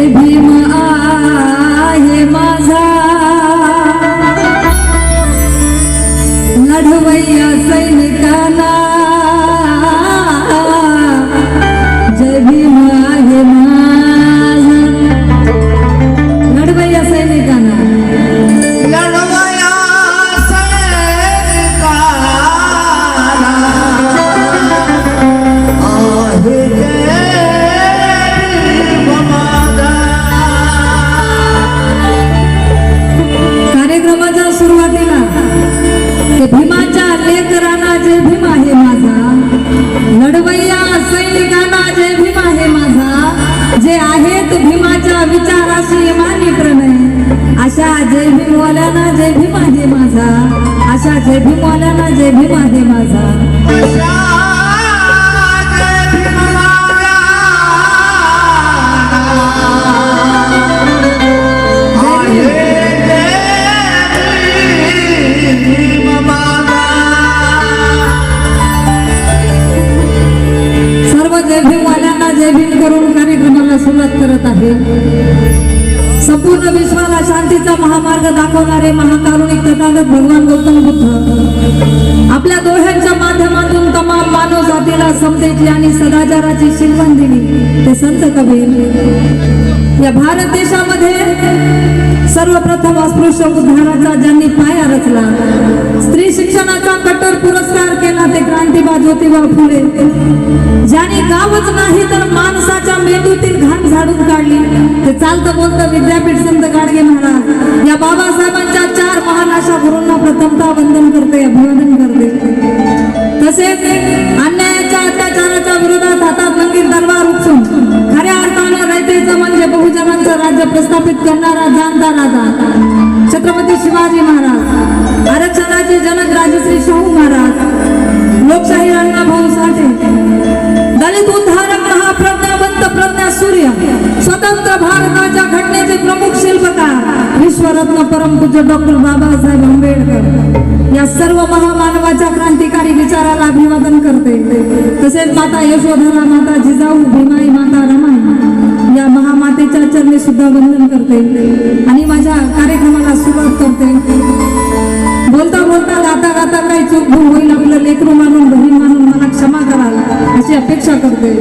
जय भीम आहे माझा लढवय्या सैनिकाला जय भीम आहे माझा लढवय्या सैनिकांना कार्यक्रमाच्या सुरुवातीला भीमाच्या लेकरांना जय भीम आहे माझा लढवय्या सैनिकांना जय भीम आहे माझा जे आहेत भीमाच्या विचाराशी मानी प्रणय अशा जय भीमवाल्यांना जय भीम आहे माझा अशा जय भीमवाल्यांना जय भीम आहे माझा कार्यक्रमाला सुरुवात करत आहे संपूर्ण विश्वाला शांतीचा महामार्ग दाखवणारे महाकारुणिक तथागत भगवान गौतम बुद्ध आपल्या दोह्यांच्या माध्यमातून तमाम मानव जातीला समतेची आणि सदाचाराची शिकवण दिली ते संत कबीर या भारत देशामध्ये सर्वप्रथम अस्पृश्य उद्धाराचा ज्यांनी पाया रचला स्त्री शिक्षणाचा कट्टर पुरस्कार केला ते क्रांतिबा ज्योतिबा फुले ज्यांनी गावच नाही तर माणसाच्या मेंदूतील घाण झाडून काढली ते चालतं बोलतं विद्यापीठ संत गाडगे महाराज या बाबासाहेबांच्या 4 महान अशा गुरूंना प्रथमतः वंदन करते अभिवादन करते तसेच अन्यायाच्या अत्याचाराच्या विरोधात हातात रंगीत तलवार उपसून खऱ्या अर्थानं रयतेचं म्हणजे बहुजनांचं राज्य प्रस्थापित करणारा जाणता राजा छत्रपती शिवाजी महाराज आरक्षणाचे जनक राजश्री शाहू महाराज लोकशाही अण्णाभाऊ साठे दलित उद्धारक महाप्रज्ञावंत प्रज्ञा सूर्य स्वतंत्र भारताच्या घटनेचे प्रमुख शिल्पकार विश्वरत्न परमपूज्य डॉक्टर बाबासाहेब आंबेडकर या सर्व महामानवाच्या क्रांतिकारी विचाराला अभिवादन करते तसेच माता यशोधरा माता जिजाऊ भीमाई माता रमाई या महामातेच्या चरणी सुद्धा वंदन करते आणि माझ्या कार्यक्रमाला सुरुवात करते बोलता बोलता गाता गाता काही चूक भूल होईल आपलं लेकरू मानून बहीण मानून मला क्षमा कराल अशी अपेक्षा करते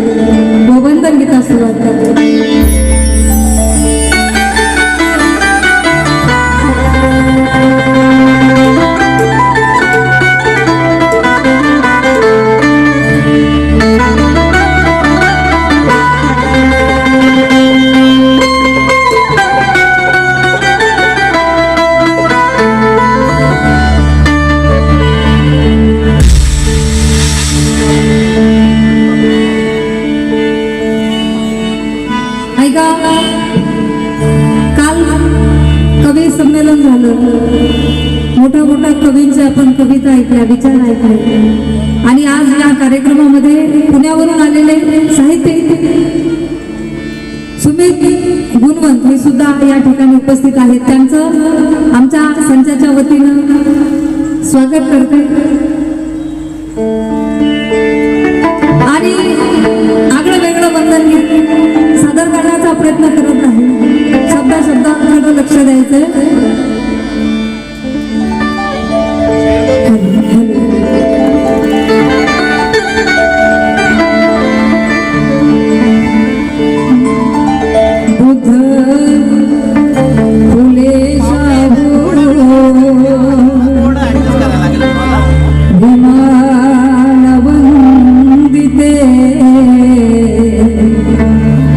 व वंदन गीता सुरुवात करते काल कवी संमेलन झालं मोठ्या मोठ्या कवींच्या आपण कविता ऐकल्या विचार ऐकले आणि आज या कार्यक्रमामध्ये पुण्यावरून आलेले साहित्यिक सुमित गुणवंत हे सुद्धा या ठिकाणी उपस्थित आहेत त्यांचं आमच्या संचाच्या वतीनं स्वागत करते आणि आगळं वेगळं वंदन गीत सादर करण्याचा प्रयत्न करत आहे शब्दाकडे लक्ष द्यायचंय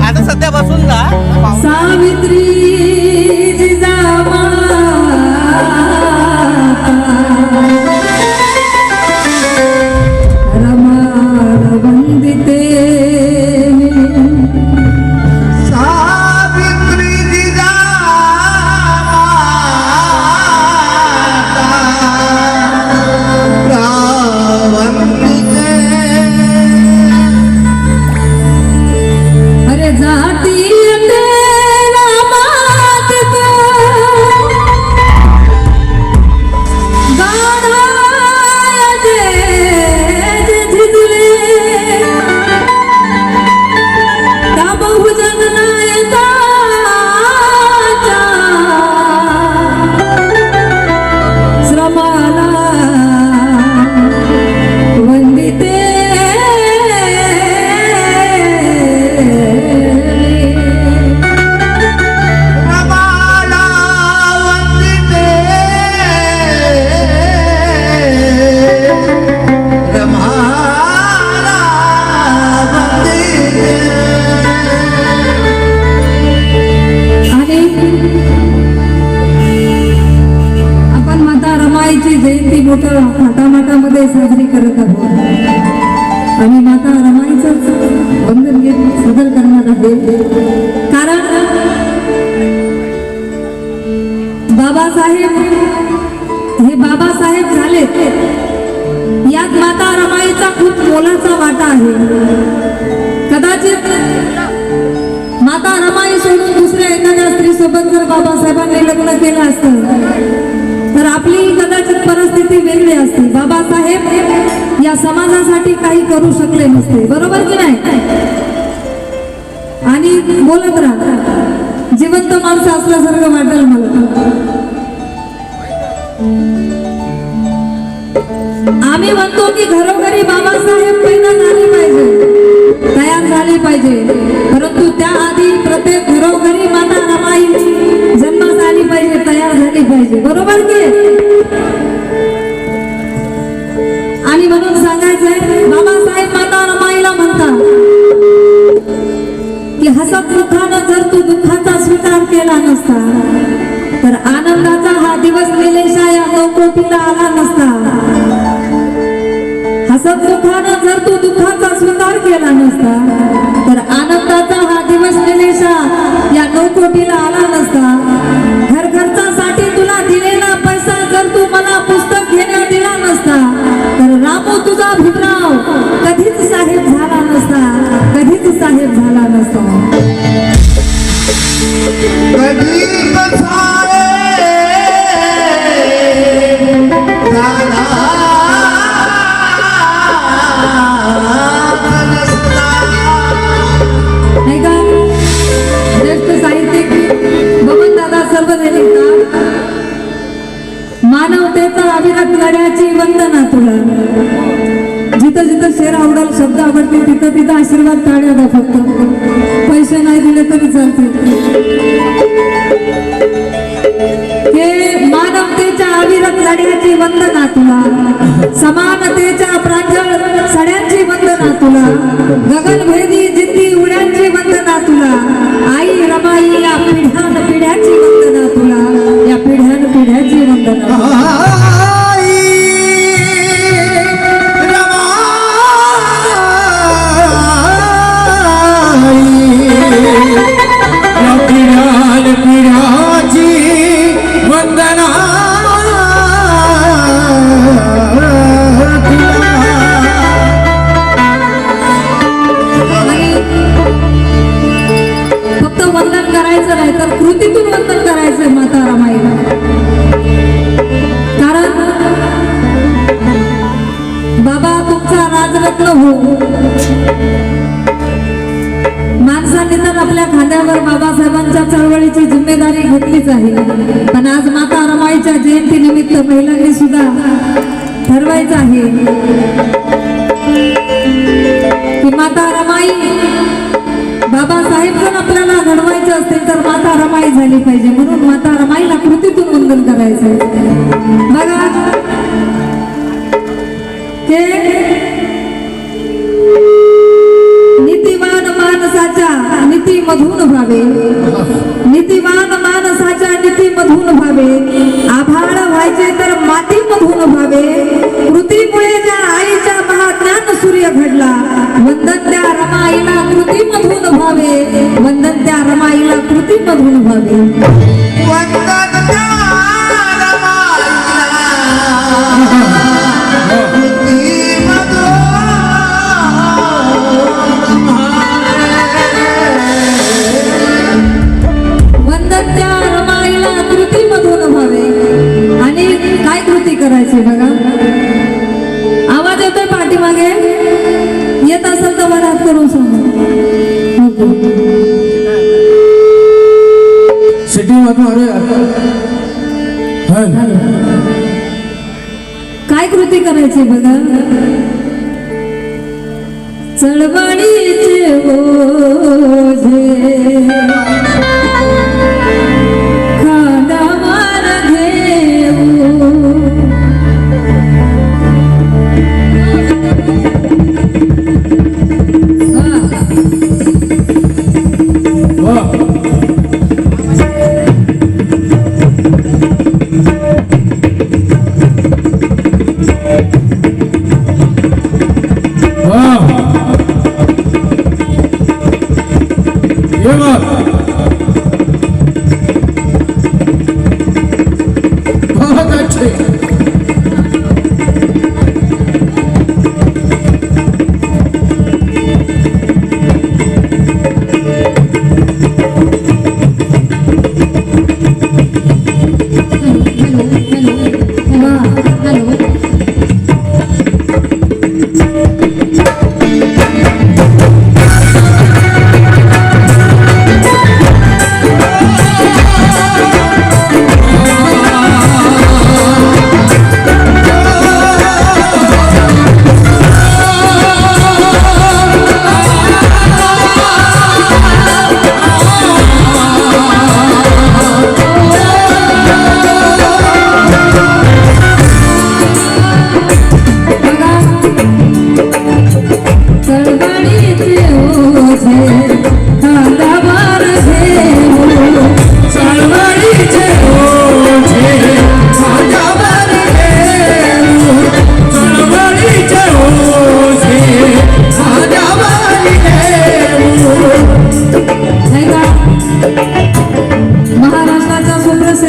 आता सध्या बसून जा मोठं थाटामाटामध्ये साजरी करत आहोत आणि माता रमाईचंच वंदन गीत सादर करणार आहे. कारण बाबासाहेब हे बाबासाहेब झालेत, यात माता रमाईचा खूप मोलाचा वाटा आहे. कदाचित माता रमाई सोडून दुसऱ्या एखाद्या स्त्रीसोबत जर बाबासाहेबांनी लग्न केलं असतं तर आपली कदाचित परिस्थिती वेगळी असते. बाबासाहेब या समाजासाठी काही करू शकले नसते, बरोबर की नाही? आणि बोलत राहा, जिवंत माणसं असल्यासारखं वाटेल मला. आम्ही म्हणतो की घरोघरी बाबासाहेब पैदा झाले पाहिजे, तयार झाले पाहिजे, परंतु त्याआधी प्रत्येक घरोघरी माता रमाई जन्मास आली पाहिजे, तयार झाली पाहिजे, बरोबर की? आणि म्हणून सांगायचंय, बाबासाहेब माता रमाईला म्हणतात की हसत मुखानं जर तू दुःखाचा स्वीकार केला नसता तर आनंदाचा हा दिवस निलेशा या नौकोटीला आला नसता. हसत मुखानं जर तू दुःखाचा स्वीकार केला नसता तर आनंदाचा हा दिवस निलेशा या नौकोटीला आला नसता. घर खर्चासाठी तुला दिलेला पैसा जर तू मला पुस्तक घेण्यास दिला नसता तर रामू तुझा भीमराव कधीच साहेब झाला नसता, कधीच साहेब झाला नसता. मानवतेचा अविरत लढ्याची वंदना तुला. जिथं जिथं शेर आवडाल, शब्द आवडते, तिथं तिथं आशीर्वाद टाळ्या द्या. फक्त पैसे नाही दिले तरी चालते. हे मानवतेच्या अविरत लढ्याची वंदना तुला, समानतेच्या प्रांजळ सड्यांची वंदना तुला, गगनभेदी जिद्दी उड्यांची वंदना तुला. आई रमाई या पिढ्यान पिढ्याची वंदना तुला, या पिढ्यान पिढ्याची वंदना. कृतीतून वंदन करायचंय माता रमाईला. कारण बाबा तुमचा राजरत्न हो, माणसांनी तर आपल्या खांद्यावर बाबासाहेबांच्या चळवळीची जिम्मेदारी घेतलीच आहे, पण आज माता रमाईच्या जयंती निमित्त महिलांनी सुद्धा ठरवायचं आहे की माता रमाई, बाबासाहेब जर आपल्याला घडवायचे असतील तर माता रमाई झाली पाहिजे. म्हणून माता रमाईला कृतीतून वंदन करायचंय. बघा ते नीतिवान माणसाच्या नीतीमधून व्हावे, नीतिवान माणसाच्या नीतीमधून व्हावे, आभाळ व्हायचे तर मातीमधून व्हावे. कृतीमुळे ज्या आईच्या महाज्ञान सूर्य घडला, वंदन त्या रमाईला कृतीमधून व्हावे, वंदन त्या रमाईला कृतीमधून व्हावे. वंदन त्या रमाईला वंदन त्या रमाईला कृतीमधून व्हावे. आणि काय कृती करायची बघा. आवाज येतोय पाठीमागे, येत असेल तर वर हात करून सांगा. सिटी मध्ये काय कृती करायची बघा. चळवळीचे ओझे खांद्यावर घेऊ,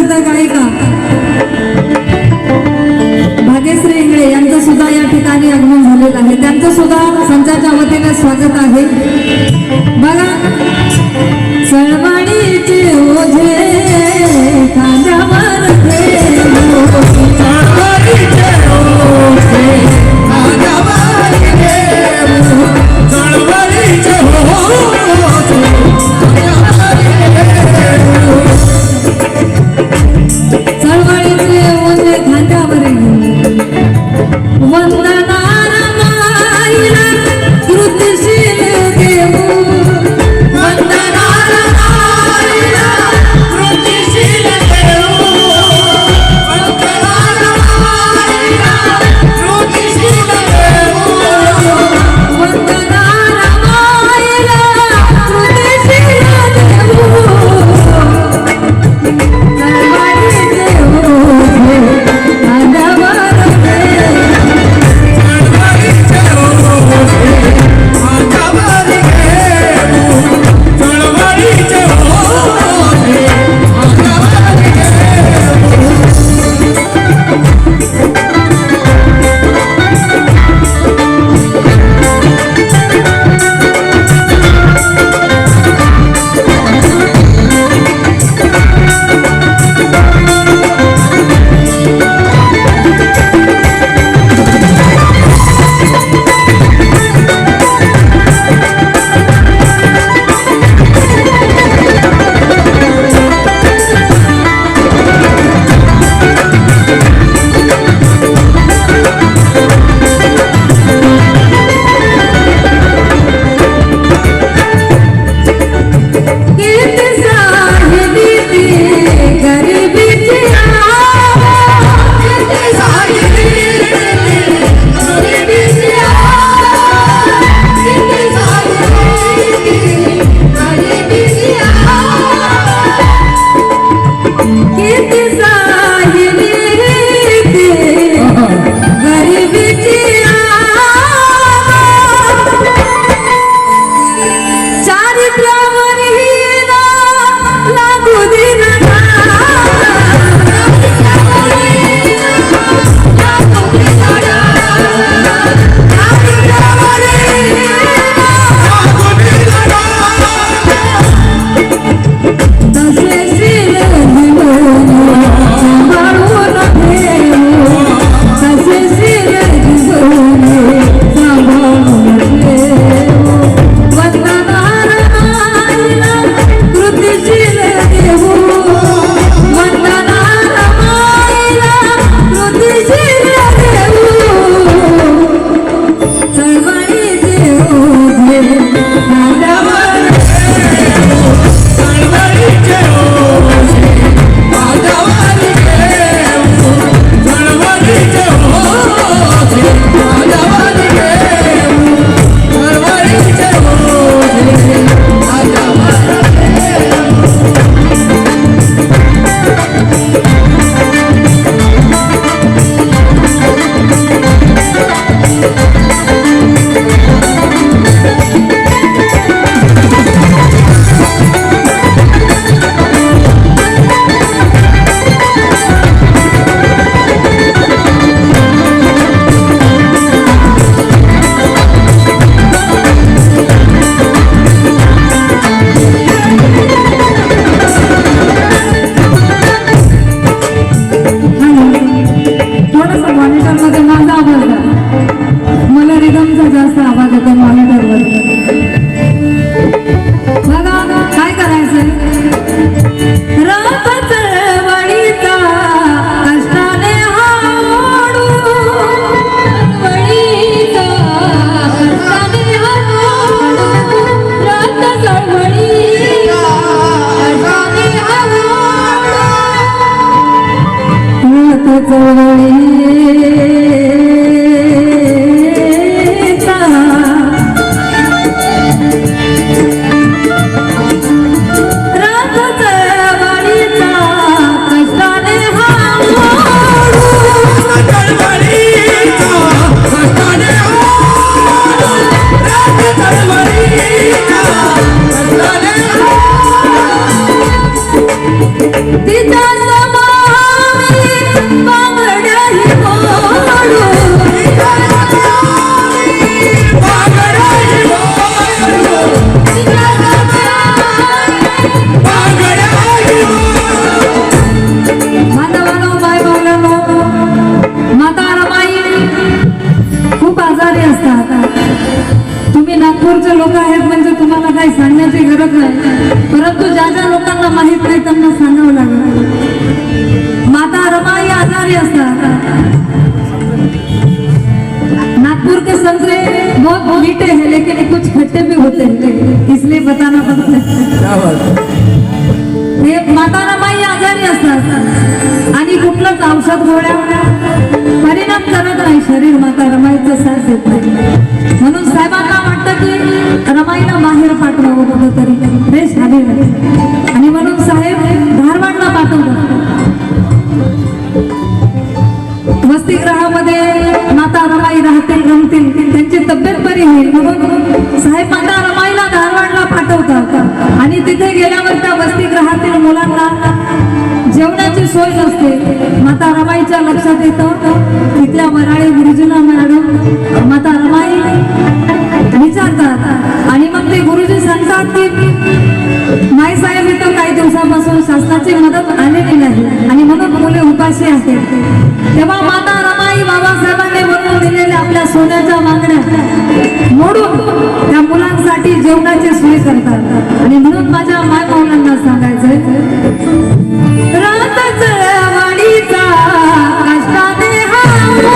सुप्रसिद्ध गायिका भाग्यश्री इंगळे यांचं सुद्धा या ठिकाणी आगमन झालेलं आहे. त्यांचं सुद्धा संचाच्या वतीने स्वागत आहे. बघा, चळवळीचे ओझे खांद्यावर घेऊन, चळवळीचे ओझे खांद्यावर घेऊन, चळवळीचे ओझे चळवळीचे ओझे खांद्यावर घेऊन वंदनार माईला कृतीशील देऊ, वंदनार माईला कृतीशील देऊ, वंदनार माईला कृतीशील देऊ, वंदनार माईला कृतीशील देऊ. चळवळीचे ओझे खांद्यावर घेऊन, चळवळीचे ओझे खांद्यावर घेऊन, चळवळीचे ओझे खांद्यावर घेऊन. किती साहिली ती गरिबीची आव, किती साहिली गरिबीची आव, किती साहिली गरिबीची आव, किती साहिली ती गरिबीची आव. चारित्र्यावर हीन लागू दिना तसे शिर घेऊन सांभाळून ठेवू, तसे शिर घेऊन सांभाळून ठेवू. वंदनार माईला कृतीशील देऊ, वंदनार माईला कृतीशील देऊ. चळवळीचे ओझे खांद्यावर चळवळीचे ओझे खांद्यावर घेऊन, चळवळीचे ओझे खांद्यावर घेऊन, चळवळीचे ओझे खांद्यावर घेऊन. थोडासा मॉनिटरमध्ये माझा आवाज द्या. मला रिदमचा जास्त आवाज येतो मॉनिटरवर. बघा काय करायचं, रात चळवळीचा कष्टाने हाडू, चळवळीचा कष्टाने हाडू, रात चळवळीचा कष्टाने हाडू. रात चळवळीचा कष्टाने हाडू, चळवळीचा कष्टाने हाडू, चळवळीचा कष्टाने हाडू. तिचा समा ज्यांना माहित नाही त्यांना सांगावं लागलं. माता रमाई आजारी असतात. नागपुर के संतरे बहुत मीठे हैं लेकिन कुछ खट्टे भी होते हैं, इसलिए बताना पड़ता है. क्या बात. हे माता रमाई आजारी असतात आणि कुठलंच औषध गोळ्या परिणाम करत नाही. शरीर माता रमाईचं साथ देत नाही. म्हणून साहेबांना वाटतं की रमाईला बाहेर पाठवावं कुठंतरी फ्रेश हवी नाही. आणि म्हणून साहेब धारवाडला पाठवतात. वसतिगृहामध्ये माता रमाई राहतील रमतील, त्यांची तब्येत बरी होईल म्हणून साहेब माता रमाईला धारवाडला पाठवतात. आणि तिथे गेल्यावर त्या वसतिगृहातील मुलांना जेवणाची सोय नसते. माता रमाईच्या लक्षात येतं. तिथल्या वराळे गुरुजींना मॅडम माता रमाई विचारतात आणि मग ते गुरुजी सांगतात की माईसाहेब इथं काही दिवसापासून शासनाची मदत आलेली नाही आणि म्हणून मुले उपाशी आहेत. तेव्हा माता रमाई बाबासाहेबांनी म्हणून दिलेल्या आपल्या सोन्याच्या मागण्या मोडून त्या मुलांसाठी जेवणाची सोय करतात. आणि म्हणून माझ्या माय माऊलांना सांगायचंय, रात चळवळीचा कष्टाने हा मोडू.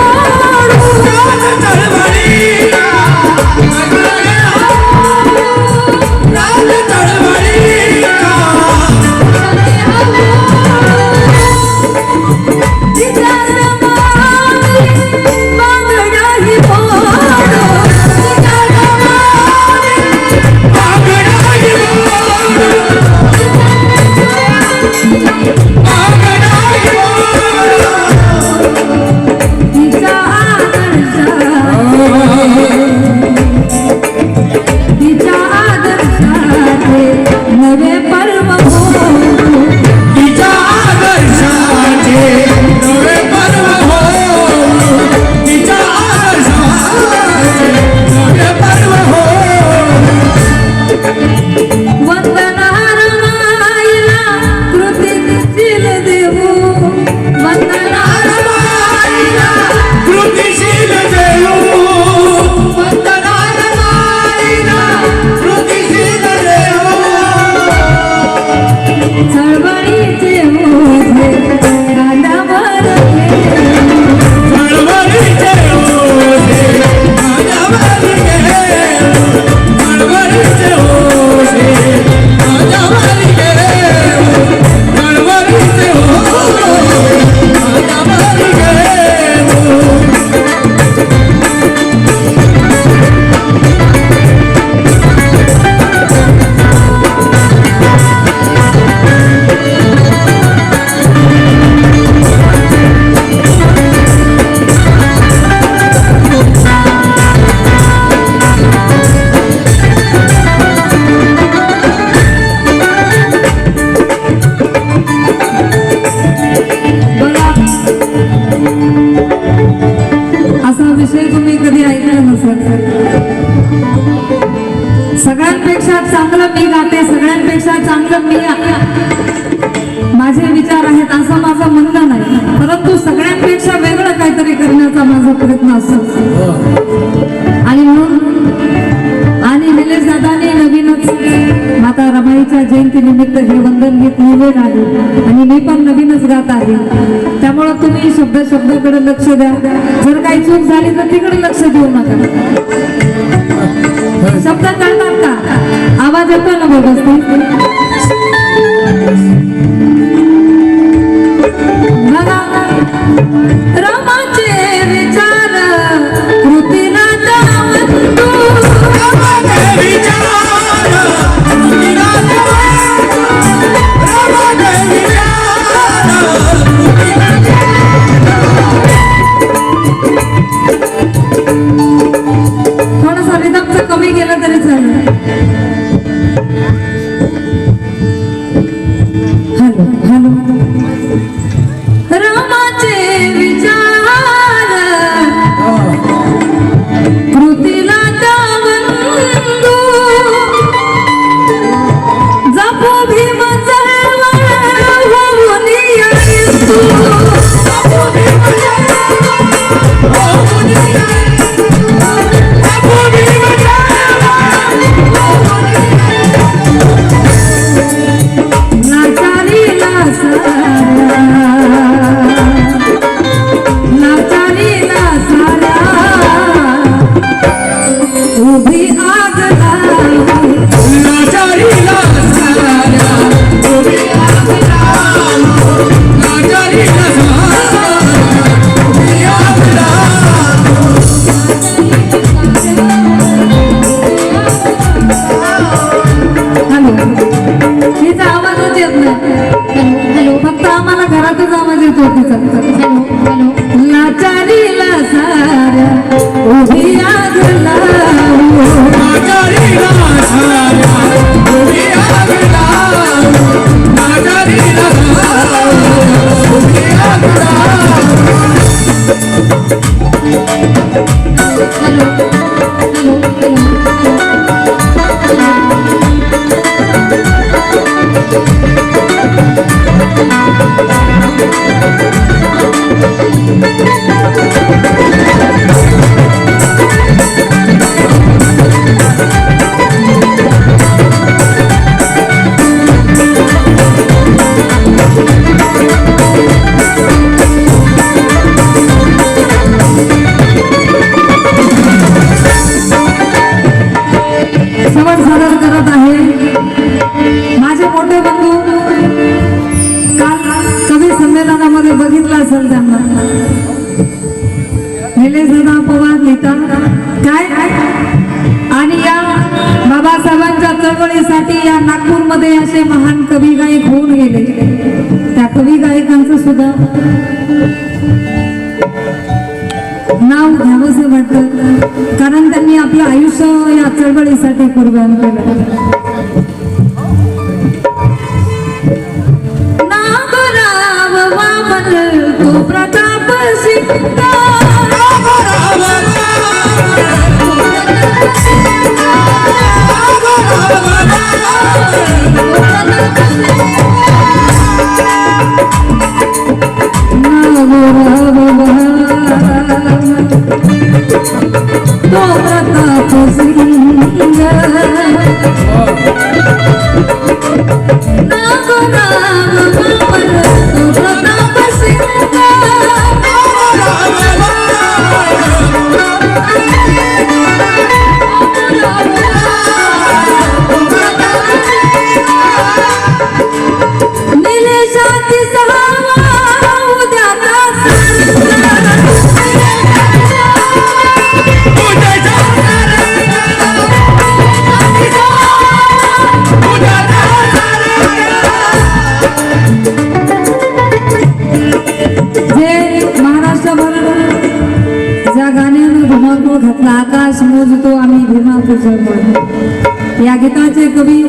सगळ्यांपेक्षा चांगलं मी गाते, सगळ्यांपेक्षा चांगलं मी माझे विचार आहेत असं माझं म्हणणं नाही, परंतु सगळ्यांपेक्षा वेगळं काहीतरी करण्याचा माझा प्रयत्न असतो. आणि म्हणून आणि निलेश दादाने नवीनच माता रमाईच्या जयंती निमित्त हे वंदन गीत लिहिलेलं आहे आणि मी पण नवीनच गात आहे. त्यामुळं तुम्ही शब्दाकडे लक्ष द्या. जर काही चूक झाली तर तिकडे लक्ष देऊ नका. शब्द कळतात का? आवाज येतो ना व्यवस्थित? रमाचे विचार कृतीला जावंतू. थोडासा रिदमचं कमी केलं तरी चालेल. हॅलो फक्त आम्हाला घरातच आवाज येतो तिचा हॅलो लाचारीला साऱ्या उभी आग लावू नाचारीला साऱ्या उभी आग लावू नाचारीला साऱ्या उभी आग लावू संवाद सादर करत आहे माझे मोठे बंधू. काल कवी संमेलनामध्ये बघितलं असेल त्यांना निलेश दादा पवार लिहिता काय आणि या बाबासाहेबांच्या चळवळीसाठी या नागपूरमध्ये असे महान कवी गायक होऊन गेले. त्या कवी गायकांचं सुद्धा नाव घ्यावंसं वाटतं कारण त्यांनी आपलं आयुष्य या चळवळीसाठी कुर्बान केलं. नागराव वामन तो प्रताप सिंग तो प्रताप सिंग नागराव वामन तो प्रताप सिंग निलेशाती सहावा उद्याचा जे महाराष्ट्रभर ज्या गाण्यानं धुमाकूळ घातला आकाश मोजतो आम्ही भीमा तुझ्यावर या गीताचे कवी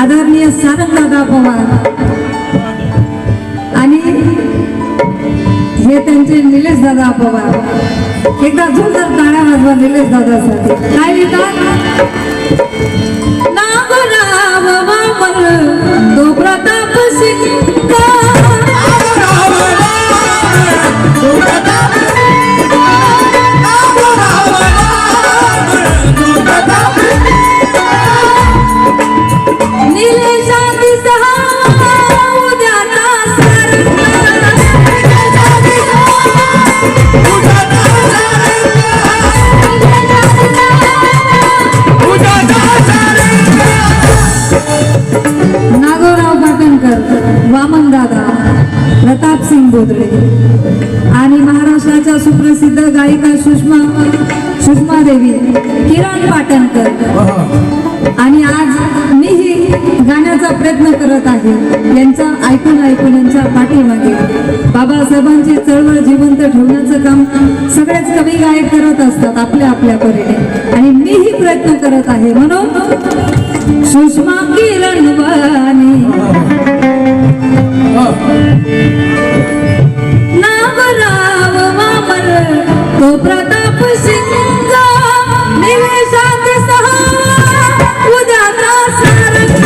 आदरणीय सारंगदादा पवार आणि हे त्यांचे निलेश दादा पवार. एकदा जोरदार टाळ्या वाजवा निलेश दादासाठी. काय लिहितात नागराव वामन तो प्रताप सिंग निलेशाती सहावा उद्याचा नागोराव पाटणकर, वामन दादा, प्रताप सिंग बोदरे आणि महाराष्ट्राच्या सुप्रसिद्ध गायिका सुषमा देवी, किरण पाटणकर. आणि आज मीही गाण्याचा प्रयत्न करत आहे. यांचा ऐकून यांच्या पाठीमागे बाबासाहेबांची चळवळ जिवंत ठेवण्याचं काम सगळेच कवी गायक करत असतात आपल्या आपल्या परीने आणि मीही प्रयत्न करत आहे. म्हणून सुषमा किरण वाणी नागराव वामन तो प्रताप सिंग निलेशात सहावा उद्याचा सारंग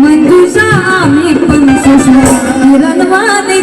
मंजुषा आम्ही पण सुषमा किरण वाणी